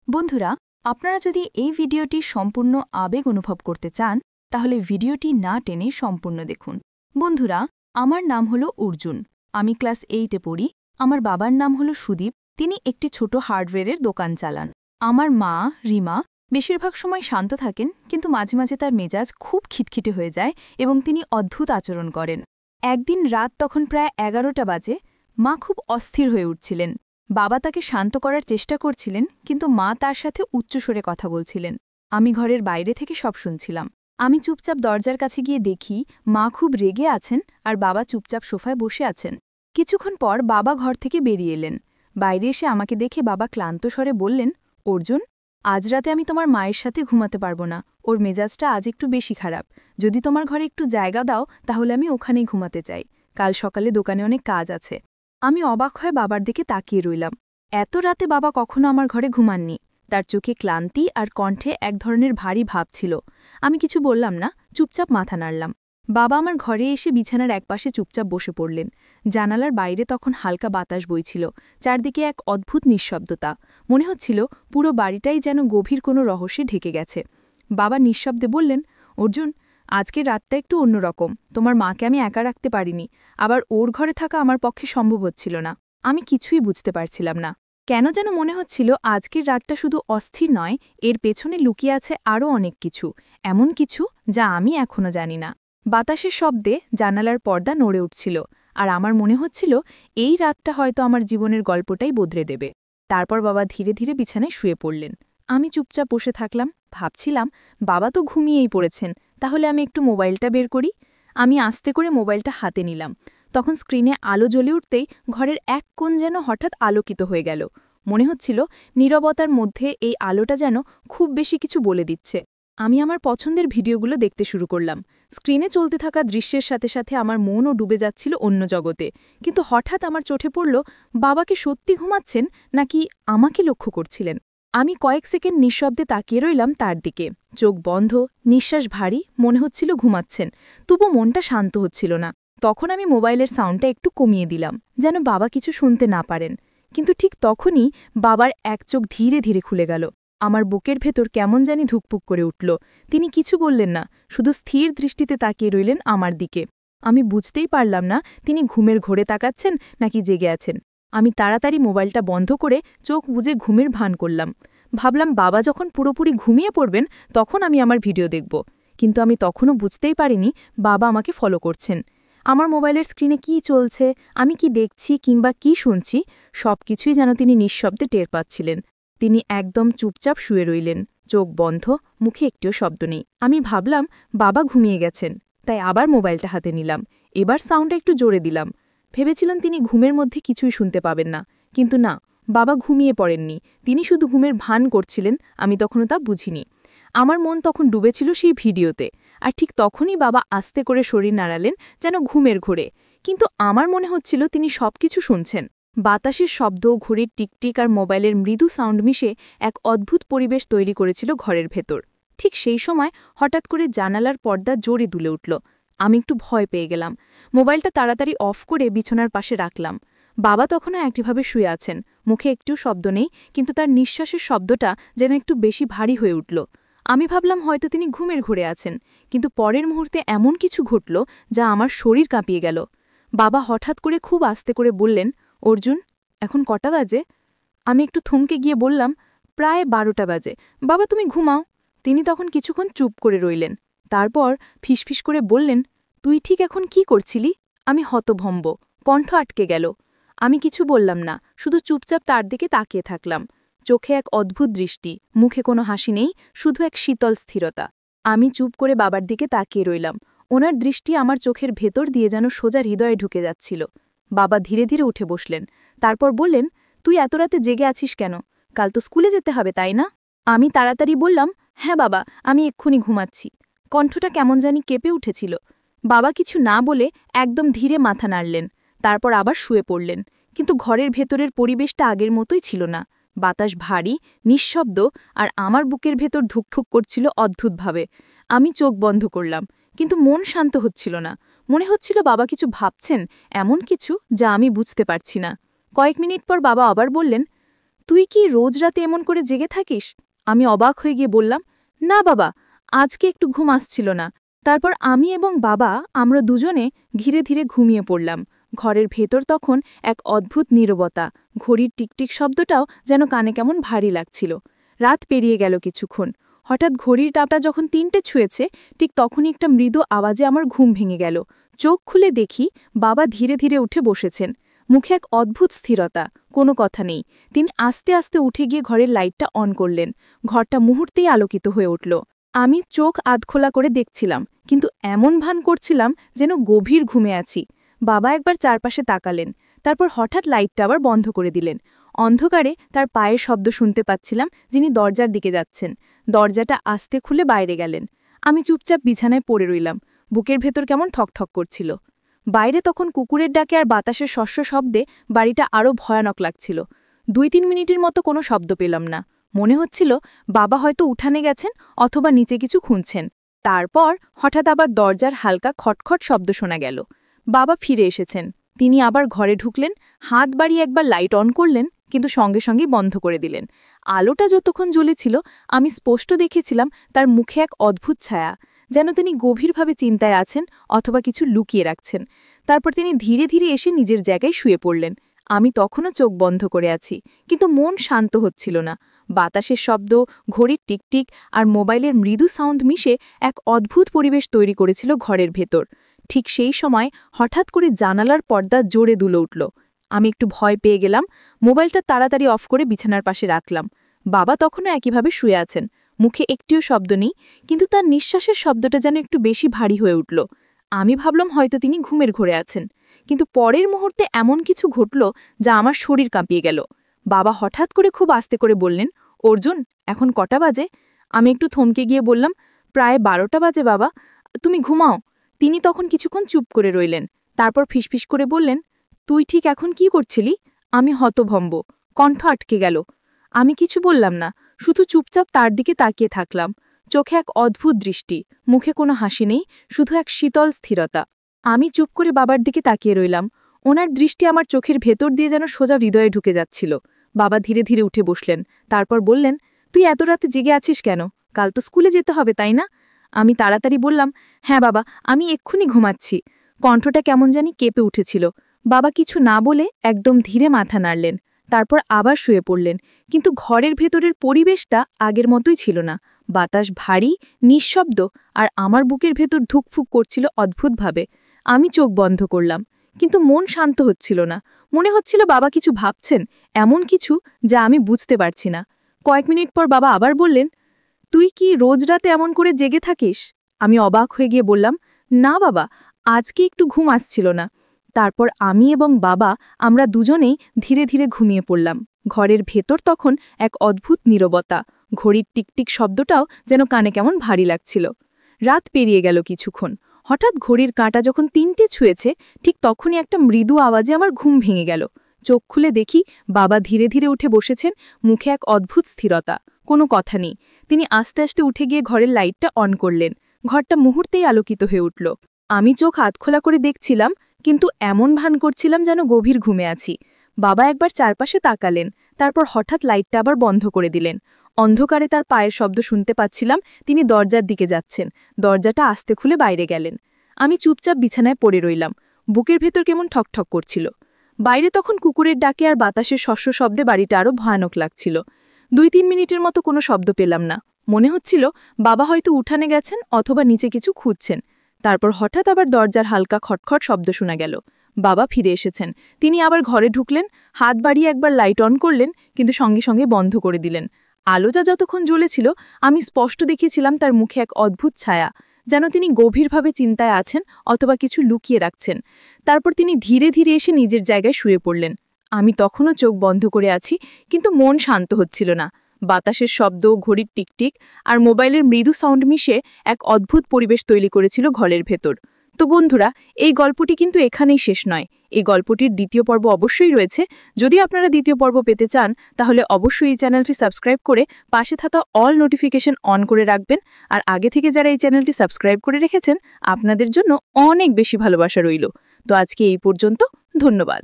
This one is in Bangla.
বন্ধুরা, আপনারা যদি এই ভিডিওটি সম্পূর্ণ আবেগ অনুভব করতে চান তাহলে ভিডিওটি না টেনে সম্পূর্ণ দেখুন। বন্ধুরা, আমার নাম হলো অর্জুন। আমি ক্লাস 8-এ পড়ি। আমার বাবার নাম হলো সুদীপ। তিনি একটি ছোট হার্ডওয়্যারের দোকান চালান। আমার মা রিমা বেশিরভাগ সময় শান্ত থাকেন, কিন্তু মাঝে মাঝে তার মেজাজ খুব খিটখিটে হয়ে যায় এবং তিনি অদ্ভুত আচরণ করেন। একদিন রাত তখন প্রায় 11টা বাজে। মা খুব অস্থির হয়ে উঠছিলেন। বাবা তাকে শান্ত করার চেষ্টা করছিলেন, কিন্তু মা তার সাথে উচ্চস্বরে কথা বলছিলেন। আমি ঘরের বাইরে থেকে সব শুনছিলাম। আমি চুপচাপ দরজার কাছে গিয়ে দেখি মা খুব রেগে আছেন আর বাবা চুপচাপ সোফায় বসে আছেন। কিছুক্ষণ পর বাবা ঘর থেকে বেরিয়ে এলেন। বাইরে এসে আমাকে দেখে বাবা ক্লান্ত স্বরে বললেন, অর্জুন, আজ রাতে আমি তোমার মায়ের সাথে ঘুমাতে পারবো না। ওর মেজাজটা আজ একটু বেশি খারাপ। যদি তোমার ঘরে একটু জায়গা দাও তাহলে আমি ওখানেই ঘুমাতে চাই। কাল সকালে দোকানে অনেক কাজ আছে। আমি অবাক হয়ে বাবার দিকে তাকিয়ে রইলাম। এত রাতে বাবা কখনো আমার ঘরে ঘুমাননি। তার চোখে ক্লান্তি আর কণ্ঠে এক ধরনের ভারী ভাব ছিল। আমি কিছু বললাম না, চুপচাপ মাথা নাড়লাম। বাবা আমার ঘরে এসে বিছানার একপাশে চুপচাপ বসে পড়লেন। জানালার বাইরে তখন হালকা বাতাস বইছিল। চারদিকে এক অদ্ভুত নিঃশব্দতা। মনে হচ্ছিল পুরো বাড়িটাই যেন গভীর কোনো রহস্যে ঢেকে গেছে। বাবা নিঃশব্দে বললেন, অর্জুন, আজকের রাতটা একটু অন্যরকম। তোমার মাকে আমি একা রাখতে পারিনি, আবার ওর ঘরে থাকা আমার পক্ষে সম্ভব হচ্ছিল না। আমি কিছুই বুঝতে পারছিলাম না। কেন যেন মনে হচ্ছিল আজকের রাতটা শুধু অস্থির নয়, এর পেছনে লুকিয়ে আছে আরও অনেক কিছু, এমন কিছু যা আমি এখনও জানি না। বাতাসের শব্দে জানালার পর্দা নড়ে উঠছিল, আর আমার মনে হচ্ছিল এই রাতটা হয়তো আমার জীবনের গল্পটাই বদলে দেবে। তারপর বাবা ধীরে ধীরে বিছানায় শুয়ে পড়লেন। আমি চুপচাপ বসে থাকলাম, ভাবছিলাম বাবা তো ঘুমিয়েই পড়েছেন, তাহলে আমি একটু মোবাইলটা বের করি। আমি আস্তে করে মোবাইলটা হাতে নিলাম। তখন স্ক্রিনে আলো জ্বলে উঠতেই ঘরের এক কোণ যেন হঠাৎ আলোকিত হয়ে গেল। মনে হচ্ছিল নীরবতার মধ্যে এই আলোটা যেন খুব বেশি কিছু বলে দিচ্ছে। আমি আমার পছন্দের ভিডিওগুলো দেখতে শুরু করলাম। স্ক্রিনে চলতে থাকা দৃশ্যের সাথে সাথে আমার মনও ডুবে যাচ্ছিল অন্য জগতে। কিন্তু হঠাৎ আমার চোখে পড়ল, বাবাকে সত্যি ঘুমাচ্ছেন নাকি আমাকে লক্ষ্য করছিলেন। আমি কয়েক সেকেন্ড নিঃশব্দে তাকিয়ে রইলাম তার দিকে। চোখ বন্ধ, নিঃশ্বাস ভারী, মনে হচ্ছিল ঘুমাচ্ছেন। তবু মনটা শান্ত হচ্ছিল না। তখন আমি মোবাইলের সাউন্ডটা একটু কমিয়ে দিলাম, যেন বাবা কিছু শুনতে না পারেন। কিন্তু ঠিক তখনই বাবার এক চোখ ধীরে ধীরে খুলে গেল। আমার বুকের ভেতর কেমন জানি ধুকপুক করে উঠল। তিনি কিছু বললেন না, শুধু স্থির দৃষ্টিতে তাকিয়ে রইলেন আমার দিকে। আমি বুঝতেই পারলাম না তিনি ঘুমের ঘোরে তাকাচ্ছেন নাকি জেগে আছেন। আমি তাড়াতাড়ি মোবাইলটা বন্ধ করে চোখ বুজে ঘুমের ভান করলাম। ভাবলাম বাবা যখন পুরোপুরি ঘুমিয়ে পড়বেন তখন আমি আমার ভিডিও দেখব। কিন্তু আমি তখনও বুঝতেই পারিনি বাবা আমাকে ফলো করছেন। আমার মোবাইলের স্ক্রিনে কী চলছে, আমি কি দেখছি কিংবা কি শুনছি, সবকিছুই যেন তিনি নিঃশব্দে টের পাচ্ছিলেন। তিনি একদম চুপচাপ শুয়ে রইলেন, চোখ বন্ধ, মুখে একটিও শব্দ নেই। আমি ভাবলাম বাবা ঘুমিয়ে গেছেন, তাই আবার মোবাইলটা হাতে নিলাম। এবার সাউন্ডটা একটু জোরে দিলাম। ভেবেছিলাম তিনি ঘুমের মধ্যে কিছুই শুনতে পাবেন না, কিন্তু না, বাবা ঘুমিয়ে পড়েননি। তিনি শুধু ঘুমের ভান করছিলেন, আমি তখনও তা বুঝিনি। আমার মন তখন ডুবেছিল সেই ভিডিওতে। আর ঠিক তখনই বাবা আস্তে করে শরীর নাড়ালেন, যেন ঘুমের ঘোরে। কিন্তু আমার মনে হচ্ছিল তিনি সবকিছু শুনছেন। বাতাসের শব্দ, ঘড়ির টিকটিক আর মোবাইলের মৃদু সাউন্ড মিশে এক অদ্ভুত পরিবেশ তৈরি করেছিল ঘরের ভেতর। ঠিক সেই সময় হঠাৎ করে জানালার পর্দা জোরে দুলে উঠল। আমি একটু ভয় পেয়ে গেলাম। মোবাইলটা তাড়াতাড়ি অফ করে বিছানার পাশে রাখলাম। বাবা তখনও একটিভাবে শুয়ে আছেন, মুখে একটু শব্দ নেই, কিন্তু তার নিঃশ্বাসের শব্দটা যেন একটু বেশি ভারী হয়ে উঠল। আমি ভাবলাম হয়তো তিনি ঘুমের ঘোরে আছেন, কিন্তু পরের মুহূর্তে এমন কিছু ঘটল যা আমার শরীর কাঁপিয়ে গেল। বাবা হঠাৎ করে খুব আস্তে করে বললেন, অর্জুন, এখন কটা বাজে? আমি একটু থমকে গিয়ে বললাম, প্রায় 12টা বাজে। বাবা, তুমি ঘুমাও। তিনি তখন কিছুক্ষণ চুপ করে রইলেন। তারপর ফিসফিস করে বললেন, তুই ঠিক এখন কি করছিলি? আমি হতভম্ব, কণ্ঠ আটকে গেল। আমি কিছু বললাম না, শুধু চুপচাপ তার দিকে তাকিয়ে থাকলাম। চোখে এক অদ্ভুত দৃষ্টি, মুখে কোনো হাসি নেই, শুধু এক শীতল স্থিরতা। আমি চুপ করে বাবার দিকে তাকিয়ে রইলাম। ওনার দৃষ্টি আমার চোখের ভেতর দিয়ে যেন সোজা হৃদয়ে ঢুকে যাচ্ছিল। বাবা ধীরে ধীরে উঠে বসলেন। তারপর বললেন, তুই এত রাতে জেগে আছিস কেন? কাল তো স্কুলে যেতে হবে, তাই না? আমি তাড়াতাড়ি বললাম, হ্যাঁ বাবা, আমি এক্ষুনি ঘুমাচ্ছি। কণ্ঠটা কেমন জানি কেঁপে উঠেছিল। বাবা কিছু না বলে একদম ধীরে মাথা নাড়লেন। তারপর আবার শুয়ে পড়লেন। কিন্তু ঘরের ভেতরের পরিবেশটা আগের মতোই ছিল না। বাতাস ভারী, নিঃশব্দ, আর আমার বুকের ভেতর ধুকধুক করছিল অদ্ভুতভাবে। আমি চোখ বন্ধ করলাম, কিন্তু মন শান্ত হচ্ছিল না। মনে হচ্ছিল বাবা কিছু ভাবছেন, এমন কিছু যা আমি বুঝতে পারছি না। কয়েক মিনিট পর বাবা আবার বললেন, তুই কি রোজ রাতে এমন করে জেগে থাকিস? আমি অবাক হয়ে গিয়ে বললাম, না বাবা, আজকে একটু ঘুম আসছিল না। তারপর আমি এবং বাবা আমরা দুজনে ধীরে ধীরে ঘুমিয়ে পড়লাম। ঘরের ভেতর তখন এক অদ্ভুত নীরবতা, ঘড়ির টিকটিক শব্দটাও যেন কানে কেমন ভারী লাগছিল। রাত পেরিয়ে গেল কিছুক্ষণ। হঠাৎ ঘড়ির টাপটা যখন ৩টে ছুঁয়েছে, ঠিক তখনই একটা মৃদু আওয়াজে আমার ঘুম ভেঙে গেল। চোখ খুলে দেখি বাবা ধীরে ধীরে উঠে বসেছেন, মুখে এক অদ্ভুত স্থিরতা, কোনো কথা নেই। তিনি আস্তে আস্তে উঠে গিয়ে ঘরের লাইটটা অন করলেন। ঘরটা মুহূর্তেই আলোকিত হয়ে উঠল। আমি চোখ আধখোলা করে দেখছিলাম, কিন্তু এমন ভান করছিলাম যেন গভীর ঘুমে আছি। বাবা একবার চারপাশে তাকালেন, তারপর হঠাৎ লাইটটা আবার বন্ধ করে দিলেন। অন্ধকারে তার পায়ের শব্দ শুনতে পাচ্ছিলাম, যিনি দরজার দিকে যাচ্ছেন। দরজাটা আস্তে খুলে বাইরে গেলেন। আমি চুপচাপ বিছানায় পড়ে রইলাম, বুকের ভেতর কেমন ঠকঠক করছিল। বাইরে তখন কুকুরের ডাকে আর বাতাসের শস্য শব্দে বাড়িটা আরও ভয়ানক লাগছিল। ২-৩ মিনিটের মতো কোনো শব্দ পেলাম না। মনে হচ্ছিল বাবা হয়তো উঠানে গেছেন অথবা নিচে কিছু খুঁজছেন। তারপর হঠাৎ আবার দরজার হালকা খটখট শব্দ শোনা গেল। বাবা ফিরে এসেছেন। তিনি আবার ঘরে ঢুকলেন, হাত বাড়িয়ে একবার লাইট অন করলেন, কিন্তু সঙ্গে সঙ্গেই বন্ধ করে দিলেন। আলোটা যতক্ষণ জ্বলেছিল আমি স্পষ্ট দেখেছিলাম তার মুখে এক অদ্ভুত ছায়া, যেন তিনি গভীরভাবে চিন্তায় আছেন অথবা কিছু লুকিয়ে রাখছেন। তারপর তিনি ধীরে ধীরে এসে নিজের জায়গায় শুয়ে পড়লেন। আমি তখনও চোখ বন্ধ করে আছি, কিন্তু মন শান্ত হচ্ছিল না। বাতাসের শব্দ, ঘড়ির টিকটিক আর মোবাইলের মৃদু সাউন্ড মিশে এক অদ্ভুত পরিবেশ তৈরি করেছিল ঘরের ভেতর। ঠিক সেই সময় হঠাৎ করে জানালার পর্দা জোরে দুলে উঠল। আমি একটু ভয় পেয়ে গেলাম, মোবাইলটা তাড়াতাড়ি অফ করে বিছানার পাশে রাখলাম। বাবা তখনও একইভাবে শুয়ে আছেন, মুখে একটিও শব্দ নেই, কিন্তু তার নিঃশ্বাসের শব্দটা যেন একটু বেশি ভারী হয়ে উঠল। আমি ভাবলাম হয়তো তিনি ঘুমের ঘোরে আছেন, কিন্তু পরের মুহূর্তে এমন কিছু ঘটল যা আমার শরীর কাঁপিয়ে গেল। বাবা হঠাৎ করে খুব আস্তে করে বললেন, অর্জুন, এখন কটা বাজে? আমি একটু থমকে গিয়ে বললাম, প্রায় 12টা বাজে বাবা, তুমি ঘুমাও। তিনি তখন কিছুক্ষণ চুপ করে রইলেন, তারপর ফিসফিস করে বললেন, তুই ঠিক এখন কি করছিলি? আমি হতভম্ব, কণ্ঠ আটকে গেল। আমি কিছু বললাম না, শুধু চুপচাপ তার দিকে তাকিয়ে থাকলাম। চোখে এক অদ্ভুত দৃষ্টি, মুখে কোনো হাসি নেই, শুধু এক শীতল স্থিরতা। আমি চুপ করে বাবার দিকে তাকিয়ে রইলাম। ওনার দৃষ্টি আমার চোখের ভেতর দিয়ে যেন সোজা হৃদয়ে ঢুকে যাচ্ছিল। বাবা ধীরে ধীরে উঠে বসলেন, তারপর বললেন, তুই এত রাতে জেগে আছিস কেন? কাল তো স্কুলে যেতে হবে, তাই না? আমি তাড়াতাড়ি বললাম, হ্যাঁ বাবা, আমি এক্ষুনি ঘুমাচ্ছি। কণ্ঠটা কেমন জানি কেঁপে উঠেছিল। বাবা কিছু না বলে একদম ধীরে মাথা নাড়লেন, তারপর আবার শুয়ে পড়লেন। কিন্তু ঘরের ভেতরের পরিবেশটা আগের মতোই ছিল না। বাতাস ভারী, নিঃশব্দ, আর আমার বুকের ভেতর ধুকফুক করছিল অদ্ভুতভাবে। আমি চোখ বন্ধ করলাম, কিন্তু মন শান্ত হচ্ছিল না। মনে হচ্ছিল বাবা কিছু ভাবছেন, এমন কিছু যা আমি বুঝতে পারছি না। কয়েক মিনিট পর বাবা আবার বললেন, তুই কি রোজ রাতে এমন করে জেগে থাকিস? আমি অবাক হয়ে গিয়ে বললাম, না বাবা, আজকে একটু ঘুম আসছিল না। তারপর আমি এবং বাবা আমরা দুজনেই ধীরে ধীরে ঘুমিয়ে পড়লাম। ঘরের ভেতর তখন এক অদ্ভুত নীরবতা, ঘড়ির টিকটিক শব্দটাও যেন কানে কেমন ভারী লাগছিল। রাত পেরিয়ে গেল কিছুক্ষণ। হঠাৎ ঘড়ির কাঁটা যখন ৩টে ছুঁয়েছে, ঠিক তখনই একটা মৃদু আওয়াজে আমার ঘুম ভেঙে গেল। চোখ খুলে দেখি বাবা ধীরে ধীরে উঠে বসেছেন, মুখে এক অদ্ভুত স্থিরতা, কোনো কথা নেই। তিনি আস্তে আস্তে উঠে গিয়ে ঘরের লাইটটা অন করলেন। ঘরটা মুহূর্তেই আলোকিত হয়ে উঠল। আমি চোখ আধখোলা করে দেখছিলাম, কিন্তু এমন ভান করছিলাম যেন গভীর ঘুমে আছি। বাবা একবার চারপাশে তাকালেন, তারপর হঠাৎ লাইটটা আবার বন্ধ করে দিলেন। অন্ধকারে তার পায়ের শব্দ শুনতে পাচ্ছিলাম, তিনি দরজার দিকে যাচ্ছেন। দরজাটা আস্তে খুলে বাইরে গেলেন। আমি চুপচাপ বিছানায় পড়ে রইলাম, বুকের ভেতর কেমন ঠকঠক করছিল। বাইরে তখন কুকুরের ডাকে আর বাতাসের শস্য শব্দে বাড়িটা আরও ভয়ানক লাগছিল। ২-৩ মিনিটের মতো কোনো শব্দ পেলাম না। মনে হচ্ছিল বাবা হয়তো উঠানে গেছেন অথবা নিচে কিছু খুঁজছেন। তারপর হঠাৎ আবার দরজার হালকা খটখট শব্দ শোনা গেল। বাবা ফিরে এসেছেন। তিনি আবার ঘরে ঢুকলেন, হাত বাড়িয়ে একবার লাইট অন করলেন, কিন্তু সঙ্গে সঙ্গে বন্ধ করে দিলেন। আলোটা যতক্ষণ জ্বলেছিল আমি স্পষ্ট দেখেছিলাম তার মুখে এক অদ্ভুত ছায়া, যেন তিনি গভীরভাবে চিন্তায় আছেন অথবা কিছু লুকিয়ে রাখছেন। তারপর তিনি ধীরে ধীরে এসে নিজের জায়গায় শুয়ে পড়লেন। আমি তখনও চোখ বন্ধ করে আছি, কিন্তু মন শান্ত হচ্ছিল না। বাতাসের শব্দ, ঘড়ির টিকটিক আর মোবাইলের মৃদু সাউন্ড মিশে এক অদ্ভুত পরিবেশ তৈরি করেছিল ঘরের ভেতর। তো বন্ধুরা, এই গল্পটি কিন্তু এখানেই শেষ নয়। এই গল্পটির দ্বিতীয় পর্ব অবশ্যই রয়েছে। যদি আপনারা দ্বিতীয় পর্ব পেতে চান, তাহলে অবশ্যই এই চ্যানেলটি সাবস্ক্রাইব করে পাশে থাকা অল নোটিফিকেশন অন করে রাখবেন। আর আগে থেকে যারা এই চ্যানেলটি সাবস্ক্রাইব করে রেখেছেন, আপনাদের জন্য অনেক বেশি ভালোবাসা রইল। তো আজকে এই পর্যন্ত, ধন্যবাদ।